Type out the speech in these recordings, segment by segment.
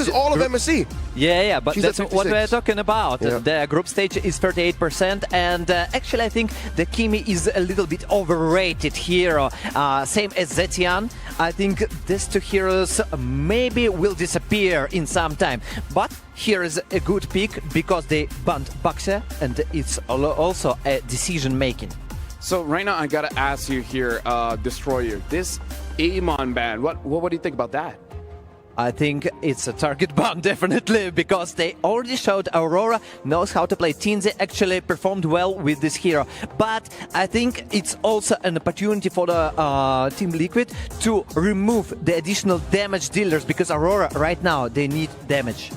is all of MSC. Yeah, but She's that's at what 56. we're talking about. Yeah. The group stage is 38%, and actually I think the Kimi is a little bit overrated hero. Same as Zetian. I think these two heroes maybe will disappear in some time. But here is a good pick because they banned Baxia, and it's also a decision making. So right now I gotta ask you here, Destroyer, this Amon ban, what do you think about that? I think it's a target ban, definitely, because they already showed Aurora knows how to play. Tlph actually performed well with this hero. But I think it's also an opportunity for the Team Liquid to remove the additional damage dealers, because Aurora right now, they need damage.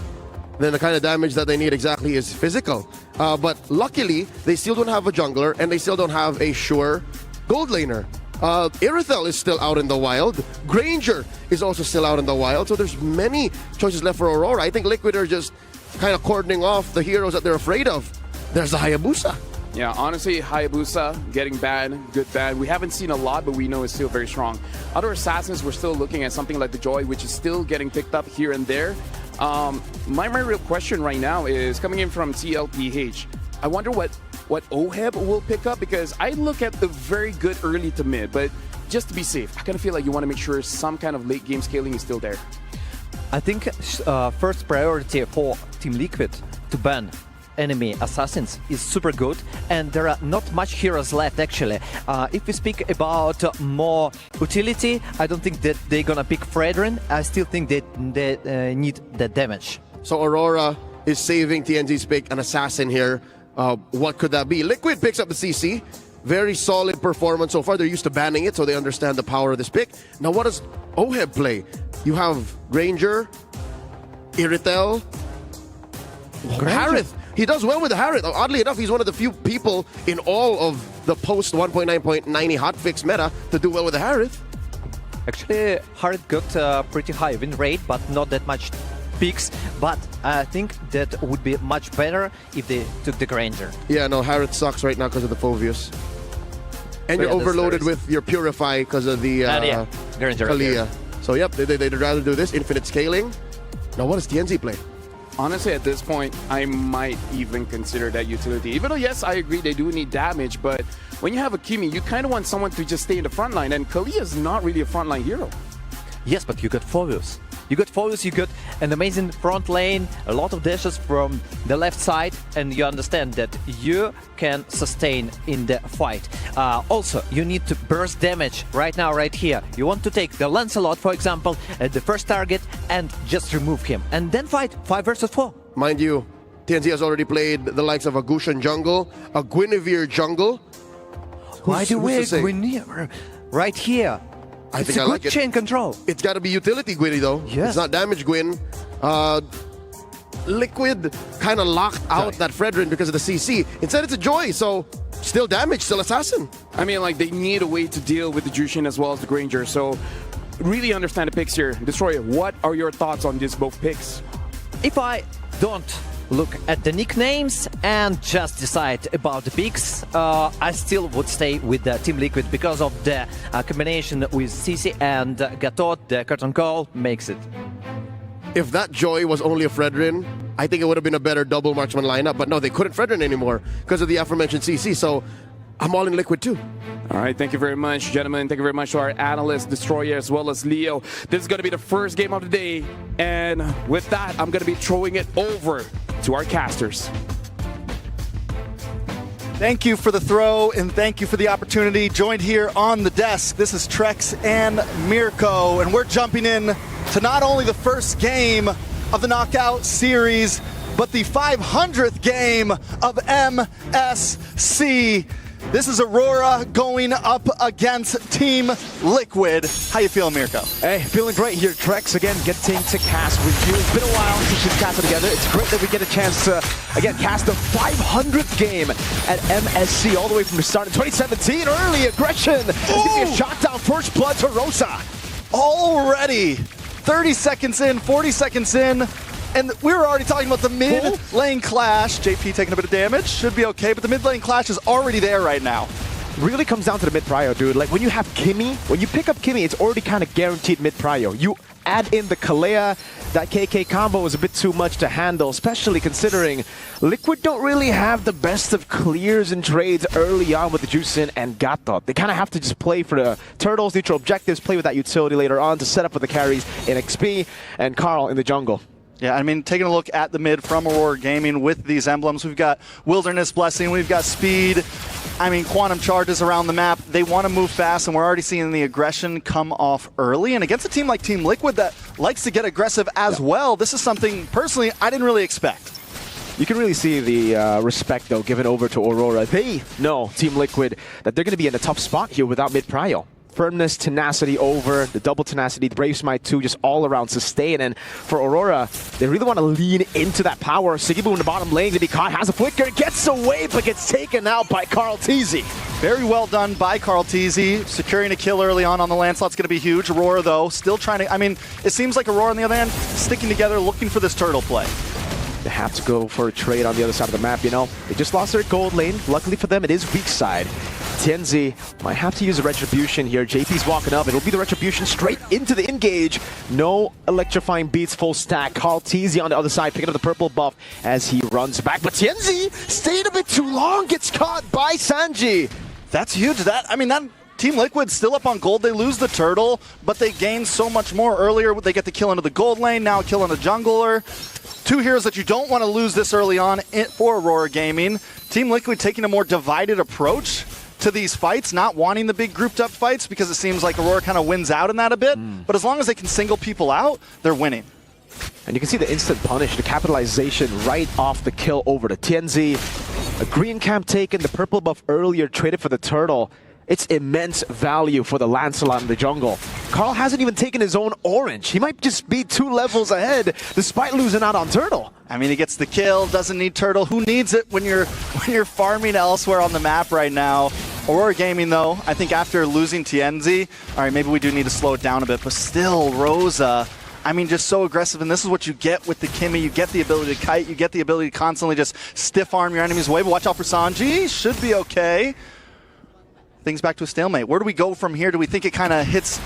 Then the kind of damage that they need exactly is physical. But luckily, they still don't have a jungler, and they still don't have a sure gold laner. Irithel is still out in the wild. Granger is also still out in the wild. So there's many choices left for Aurora. I think Liquid are just kind of cordoning off the heroes that they're afraid of. There's the Hayabusa. Yeah, honestly, Hayabusa getting banned, good ban. We haven't seen a lot, but we know it's still very strong. Other assassins, we're still looking at something like the Joy, which is still getting picked up here and there. My real question right now is coming in from Tlph. I wonder what OHEB will pick up, because I look at the very good early to mid, but just to be safe, I kind of feel like you want to make sure some kind of late game scaling is still there. I think first priority for Team Liquid to ban enemy assassins is super good, and there are not much heroes left actually. If we speak about more utility, I don't think that they're gonna pick Fredrin. I still think that they need the damage. So Aurora is saving TNG's pick, an assassin here. What could that be? Liquid picks up the CC. Very solid performance so far. They're used to banning it, so they understand the power of this pick. Now, what does OHEB play? You have Granger, Irithel, Harith. He does well with the Harith. Oddly enough, he's one of the few people in all of the post 1.9.90 hotfix meta to do well with the Harith. Actually, Harith got pretty high win rate, but not that much picks. But I think that would be much better if they took the Granger. Yeah, no, Harith sucks right now because of the Phoveus. And you're overloaded with your Purify because of the Granger Kalia. So yep, they'd rather do this. Infinite scaling. Now what does TNZ play? Honestly, at this point, I might even consider that utility. Even though, yes, I agree they do need damage, but when you have a Kimi, you kind of want someone to just stay in the front line, and Kalia is not really a frontline hero. Yes, but you got Phoveus. You got an amazing front lane, a lot of dashes from the left side, and you understand that you can sustain in the fight. Also, you need to burst damage right now, right here. You want to take the Lancelot, for example, at the first target and just remove him. And then fight 5 versus 4. Mind you, TNZ has already played the likes of a Gushan jungle, a Guinevere jungle. Why do we Guinevere right here? I think a I good like it. chain control. It's got to be utility Gwynny though. Yes. It's not damage Gwyn. Liquid kind of locked out that Fredrin because of the CC. Instead it's a Joy, so still damage, still assassin. I mean, like, they need a way to deal with the Jushin as well as the Granger, so really understand the picks here. Destroyer, what are your thoughts on these both picks? If I don't look at the nicknames and just decide about the picks, I still would stay with the Team Liquid because of the combination with CC and Gatot. The curtain call makes it. If that Joy was only a Fredrin, I think it would have been a better double marksman lineup, but no, they couldn't Fredrin anymore because of the aforementioned CC, so I'm all in Liquid too. All right, thank you very much, gentlemen. Thank you very much to our analyst, Destroyer, as well as Leo. This is going to be the first game of the day, and with that, I'm going to be throwing it over to our casters. Thank you for the throw, and thank you for the opportunity. Joined here on the desk, this is Trex and Mirko, and we're jumping in to not only the first game of the Knockout Series, but the 500th game of MSC. This is Aurora going up against Team Liquid. How you feeling, Mirko? Hey, feeling great here, Trex. Again, getting to cast with you. It's been a while since we've casted together. It's great that we get a chance to, again, cast the 500th game at MSC all the way from the start in 2017. Early aggression. It's going to be a shot down, first blood to Rosa. Already 30 seconds in, 40 seconds in, and we were already talking about the mid lane clash. JP taking a bit of damage, should be okay, but the mid lane clash is already there right now. Really comes down to the mid prio, dude. Like when you have Kimi, when you pick up Kimi, it's already kind of guaranteed mid prio. You add in the Kalea. That KK combo is a bit too much to handle, especially considering Liquid don't really have the best of clears and trades early on with the Juicin and Gatot. They kind of have to just play for the turtles, neutral objectives, play with that utility later on to set up with the carries in XP, and Carl in the jungle. Yeah, I mean, taking a look at the mid from Aurora Gaming with these emblems, we've got Wilderness Blessing, we've got Speed, I mean, Quantum Charges around the map. They want to move fast, and we're already seeing the aggression come off early. And against a team like Team Liquid that likes to get aggressive as well, this is something, personally, I didn't really expect. You can really see the respect, though, given over to Aurora. They know, Team Liquid, that they're going to be in a tough spot here without mid-prio. Firmness, tenacity over, the double tenacity, the Brave Smite 2, just all around sustain. And for Aurora, they really want to lean into that power. Sigibu in the bottom lane to be caught, has a flicker, gets away, but gets taken out by Tlph. Very well done by Tlph, securing a kill early on the Lancelot's going to be huge. Aurora, though, still trying to, I mean, it seems like Aurora on the other hand, sticking together, looking for this turtle play. They have to go for a trade on the other side of the map, you know. They just lost their gold lane. Luckily for them, it is weak side. Tianzi might have to use a Retribution here. JP's walking up. It'll be the Retribution straight into the engage. No electrifying beats, full stack. Tlph on the other side, picking up the purple buff as he runs back. But Tianzi stayed a bit too long, gets caught by Sanji. That's huge. That Team Liquid still up on gold. They lose the turtle, but they gain so much more earlier. They get the kill into the gold lane, now killing the jungler. Two heroes that you don't want to lose this early on for Aurora Gaming. Team Liquid taking a more divided approach to these fights, not wanting the big grouped up fights because it seems like Aurora kind of wins out in that a bit. But as long as they can single people out, they're winning. And you can see the instant punish, the capitalization right off the kill over to Tianzi. A green camp taken, the purple buff earlier traded for the turtle. It's immense value for the Lancelot in the jungle. Carl hasn't even taken his own orange. He might just be 2 levels ahead despite losing out on turtle. I mean, he gets the kill, doesn't need turtle. Who needs it when you're farming elsewhere on the map right now? Aurora Gaming, though, I think after losing Tianzi, all right, maybe we do need to slow it down a bit, but still, Rosa, I mean, just so aggressive, and this is what you get with the Kimmy. You get the ability to kite, you get the ability to constantly just stiff arm your enemy's way, but watch out for Sanji, should be okay. Things back to a stalemate. Where do we go from here? Do we think it kind of hits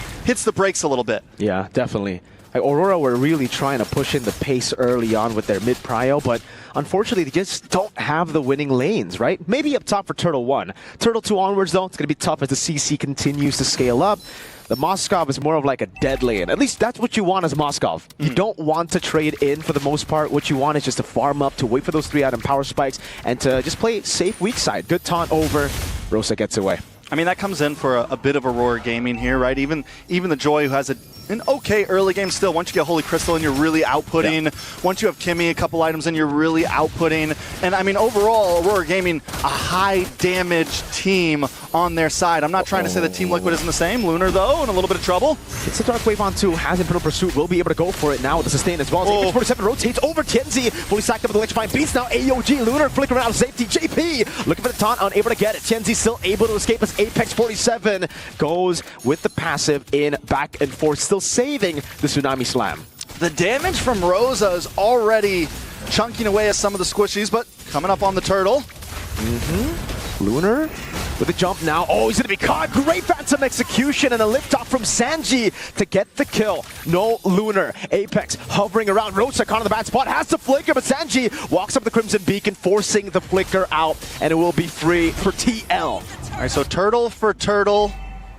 the brakes a little bit? Yeah, definitely. Like, Aurora were really trying to push in the pace early on with their mid-prio, but unfortunately they just don't have the winning lanes, right? Maybe up top for Turtle 1. Turtle 2 onwards, though, it's going to be tough as the CC continues to scale up. The Moskov is more of like a dead lane. At least that's what you want as Moskov. You don't want to trade in for the most part. What you want is just to farm up, to wait for those 3-item power spikes, and to just play safe weak side. Good taunt over. Rosa gets away. I mean, that comes in for a bit of Aurora Gaming here, right? Even the Joy, who has an okay early game still. Once you get Holy Crystal and you're really outputting. Yeah. Once you have Kimmy, a couple items and you're really outputting. And I mean, overall, Aurora Gaming, a high damage team on their side. I'm not trying to say that Team Liquid isn't the same. Lunar, though, in a little bit of trouble. It's a Dark Wave on 2. Has Imperial Pursuit. Will be able to go for it now with the sustain as well. As 47 rotates over Tianzi. Fully stacked up with electrifying beats. Now AOG. Lunar flickering out of safety. JP looking for the taunt. Unable to get it. Tianzi still able to escape as Apex 47 goes with the passive in back and forth. Still saving the Tsunami Slam. The damage from Rosa is already chunking away at some of the squishies, but coming up on the turtle. Lunar with a jump now. Oh, he's going to be caught. Great Phantom execution and a lift off from Sanji to get the kill. No Lunar. Apex hovering around. Rosa caught on the bad spot. Has to flicker, but Sanji walks up the Crimson Beacon, forcing the flicker out, and it will be free for TL. All right, so turtle for turtle.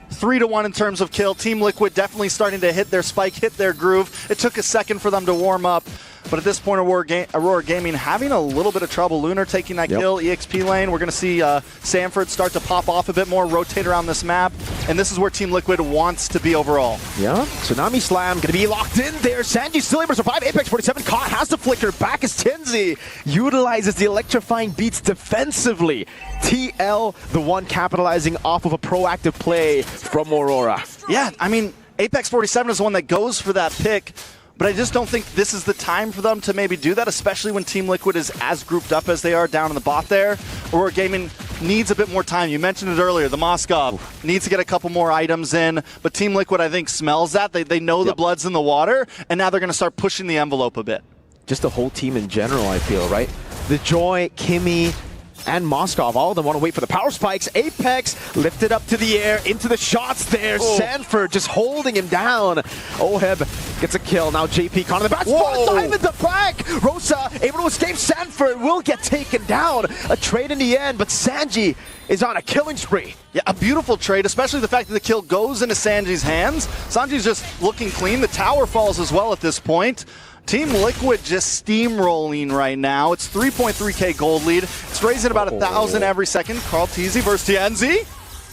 3-1 in terms of kill. Team Liquid definitely starting to hit their spike, hit their groove. It took a second for them to warm up. But at this point, Aurora Gaming having a little bit of trouble. Lunar taking that kill, EXP lane. We're going to see Sanford start to pop off a bit more, rotate around this map. And this is where Team Liquid wants to be overall. Yeah, Tsunami Slam going to be locked in there. Sanji still able to survive. Apex 47 caught, has the flicker. Back is Tianzi. Utilizes the electrifying beats defensively. TL, the one capitalizing off of a proactive play from Aurora. Yeah, I mean, Apex 47 is the one that goes for that pick. But I just don't think this is the time for them to maybe do that, especially when Team Liquid is as grouped up as they are down in the bot there. Aurora Gaming needs a bit more time. You mentioned it earlier. The Moskov needs to get a couple more items in. But Team Liquid, I think, smells that. They know the blood's in the water, and now they're going to start pushing the envelope a bit. Just the whole team in general, I feel, right? The Joy, Kimmy, and Moskov, all of them want to wait for the power spikes. Apex lifted up to the air, into the shots there. Sanford just holding him down. Oheb gets a kill. Now JP caught in the back. Dive in the back. Rosa able to escape. Sanford will get taken down. A trade in the end, but Sanji is on a killing spree. Yeah, a beautiful trade, especially the fact that the kill goes into Sanji's hands. Sanji's just looking clean. The tower falls as well at this point. Team Liquid just steamrolling right now. It's 3.3k gold lead. It's raising about 1,000 every second. Carl Tlph versus TNZ.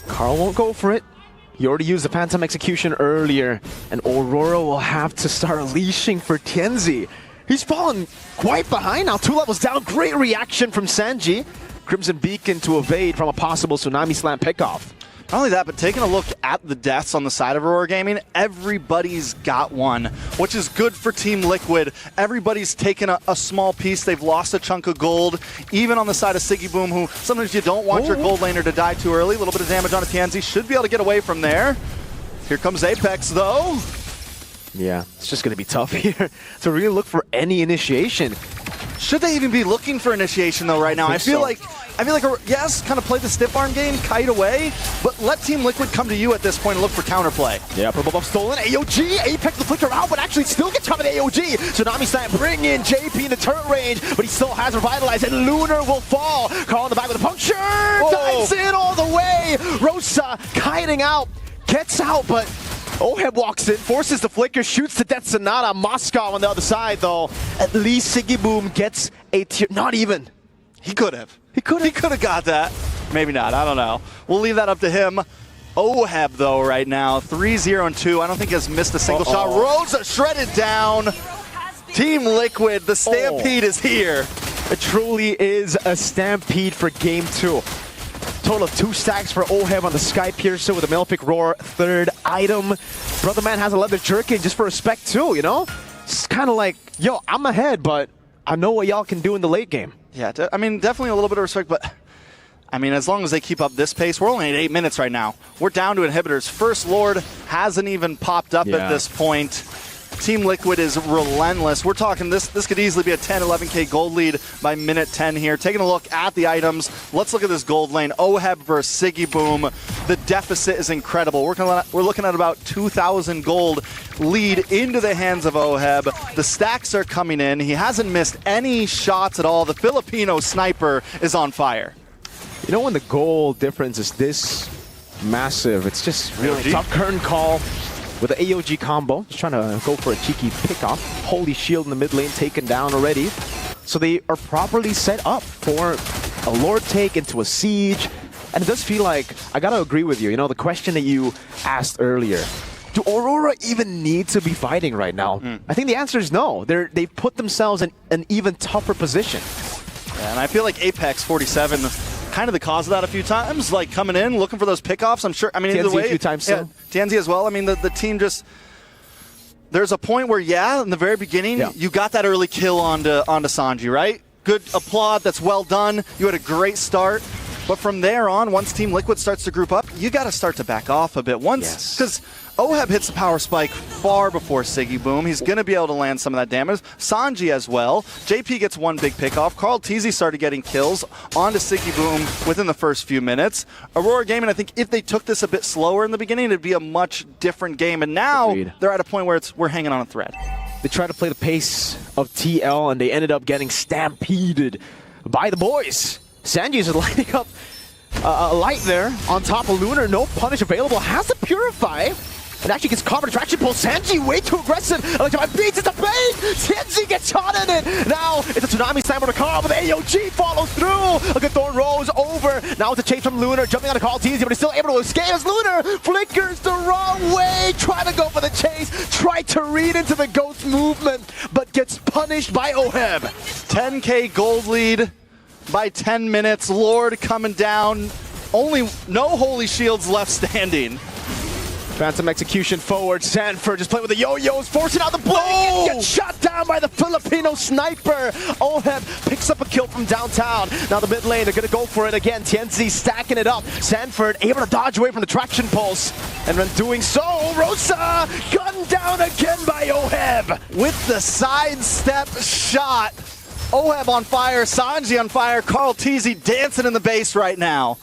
Carl won't go for it. He already used the Phantom Execution earlier, and Aurora will have to start leashing for TNZ. He's fallen quite behind now, 2 levels down. Great reaction from Sanji. Crimson Beacon to evade from a possible Tsunami Slam pickoff. Not only that, but taking a look at the deaths on the side of Aurora Gaming, everybody's got one, which is good for Team Liquid. Everybody's taken a small piece. They've lost a chunk of gold. Even on the side of Siggy Boom, who sometimes you don't want your gold laner to die too early. A little bit of damage on a TNZ. Should be able to get away from there. Here comes Apex, though. Yeah, it's just going to be tough here to really look for any initiation. Should they even be looking for initiation, though, right now? I feel like, yes, kind of play the stiff arm game, kite away, but let Team Liquid come to you at this point and look for counterplay. Yeah, purple buff stolen. AOG, Apex the flicker out, but actually still gets covered AOG. Tsunami Slam bring in JP in the turret range, but he still has Revitalized, and Lunar will fall. Carl in the back with a puncture, dives in all the way. Rosa kiting out, gets out, but Oheb walks in, forces the flicker, shoots to death Sonata. Moscow on the other side, though. At least Siggy Boom gets a tier. Not even. He could have. He could have got that. Maybe not. I don't know. We'll leave that up to him. Oheb, though, right now, 3-0-2. I don't think he has missed a single shot. Rosa shredded down. Team Liquid, the stampede is here. It truly is a stampede for Game 2. Total of 2 stacks for Oheb on the Sky Piercer with a Malefic Roar, 3rd item. Brother Man has a leather jerkin just for respect too, you know? It's kind of like, yo, I'm ahead, but I know what y'all can do in the late game. Yeah, I mean, definitely a little bit of respect, but I mean, as long as they keep up this pace, we're only at 8 minutes right now. We're down to inhibitors. First Lord hasn't even popped up at this point. Team Liquid is relentless. We're talking this could easily be a 10, 11k gold lead by minute 10 here. Taking a look at the items. Let's look at this gold lane. Oheb versus Siggy Boom. The deficit is incredible. We're looking at about 2,000 gold lead into the hands of Oheb. The stacks are coming in. He hasn't missed any shots at all. The Filipino sniper is on fire. You know, when the goal difference is this massive, it's just really tough. Curtain call with the AOG combo, just trying to go for a cheeky pickoff. Holy Shield in the mid lane taken down already. So they are properly set up for a Lord take into a siege. And it does feel like, I gotta agree with you, you know, the question that you asked earlier. Do Aurora even need to be fighting right now? I think the answer is no. They've put themselves in an even tougher position. Yeah, and I feel like Apex 47 kind of the cause of that a few times, like coming in, looking for those pickoffs. I'm sure, I mean, TNZ either way. a few times yeah, TNZ as well. I mean, the team just, there's a point where, in the very beginning, you got that early kill onto Sanji, right? Good applaud, that's well done. You had a great start. But from there on, once Team Liquid starts to group up, you got to start to back off a bit. Once, because Oheb hits the power spike far before Siggy Boom. He's going to be able to land some of that damage. Sanji as well. JP gets one big pick off. Carl Tlph started getting kills onto Siggy Boom within the first few minutes. Aurora Gaming, I think if they took this a bit slower in the beginning, it'd be a much different game. And now they're at a point where we're hanging on a thread. They tried to play the pace of TL, and they ended up getting stampeded by the boys. Sanji is lighting up a light there on top of Lunar. No punish available. Has to Purify. And actually gets caught in attraction pull. Sanji way too aggressive. Electrify beats it to base. Sanji gets shot in it. Now it's a Tsunami Slam on the car, but the AOG follows through. A good Thorn rolls over. Now it's a chase from Lunar. Jumping on the call Tlph, but he's still able to escape as Lunar flickers the wrong way. Try to go for the chase. Try to read into the ghost movement, but gets punished by Oheb. 10k gold lead by 10 minutes. Lord coming down. Only no Holy Shields left standing. Phantom execution forward. Sanford just playing with the yo-yos, forcing out the blade. Gets shot down by the Filipino sniper. Oheb picks up a kill from downtown. Now the mid lane, they're going to go for it again. TNZ stacking it up. Sanford able to dodge away from the traction pulse. And when doing so, Rosa gunned down again by Oheb. With the sidestep shot. Oheb on fire, Sanji on fire, Carl Tlph dancing in the base right now.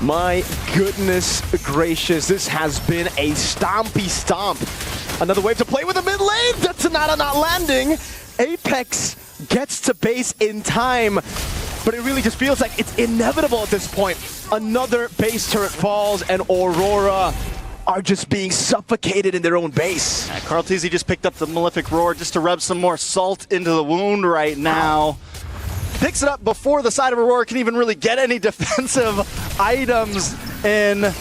My goodness gracious, this has been a stompy stomp Another wave to play with the mid lane. Detonata not landing. Apex gets to base in time, but it really just feels like it's inevitable at this point. Another base turret falls, and Aurora are just being suffocated in their own base. Carl Tlph just picked up the Malefic Roar just to rub some more salt into the wound right now. Picks it up before the side of Aurora can even really get any defensive items in.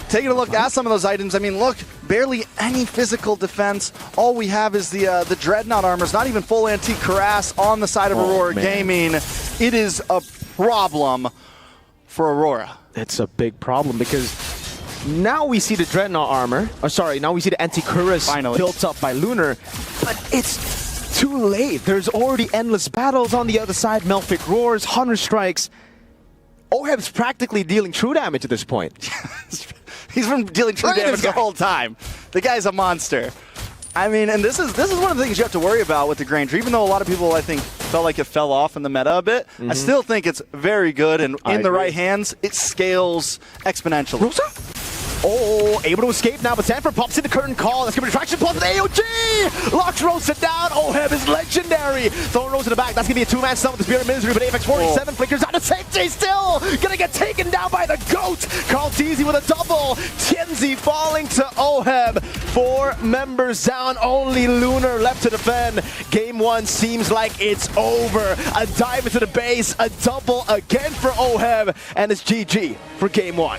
Taking a look at some of those items, I mean, look, barely any physical defense. All we have is the Dreadnought armors, not even full antique cuirass on the side of Aurora Gaming. It is a problem for Aurora. It's a big problem because now we see the Dreadnought armor, now we see the anti-cuirass built up by Lunar, but it's too late. There's already endless battles on the other side, Malefic Roars, Hunter Strikes. Oheb's practically dealing true damage at this point. He's been dealing true damage the whole time. The guy's a monster. I mean, and this is one of the things you have to worry about with the Granger. Even though a lot of people, I think, felt like it fell off in the meta a bit, I still think it's very good, and in the right hands, it scales exponentially. Rosa? Oh, able to escape now, but Sanford pops in the curtain call. That's going to be attraction plus the AOG! Locks Rosa down. Oheb is legendary. Throwing Rosa in the back. That's going to be a two-man stun with the Spirit of Misery, but Apex 47 flickers out to safety still. Going to get taken down by the GOAT. Carl Tlph with a double. Tienzi falling to Oheb. 4 members down. Only Lunar left to defend. Game 1 seems like it's over. A dive into the base. A double again for Oheb. And it's GG for Game 1.